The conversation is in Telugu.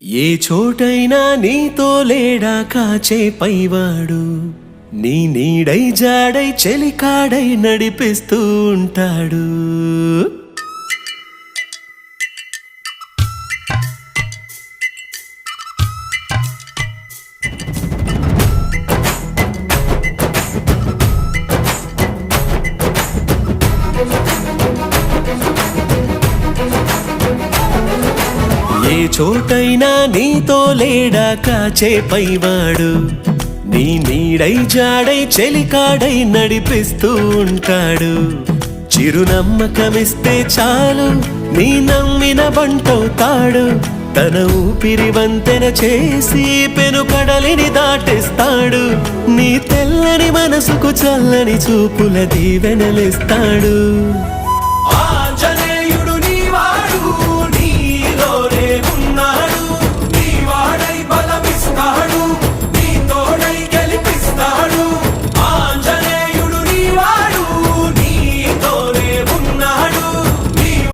ఏ చోటైనా నీతో లేడా కాచే పైవాడు, నీ నీడై జాడై చెలికాడై నడిపిస్తూ ఉంటాడు. ఏ చోటైనా నీతో లేడా కాచే పైవాడు, నీ నీడై జాడై చెలికాడై నడిపిస్తూ ఉంటాడు. చిరునమ్మకమిస్తే చాలు నీ నమ్మిన బంటవుతాడు. తన ఊపిరి వంతెన చేసి పెను కడలిని దాటిస్తాడు. నీ తెల్లని మనసుకు చల్లని చూపుల దీవెనలిస్తాడు.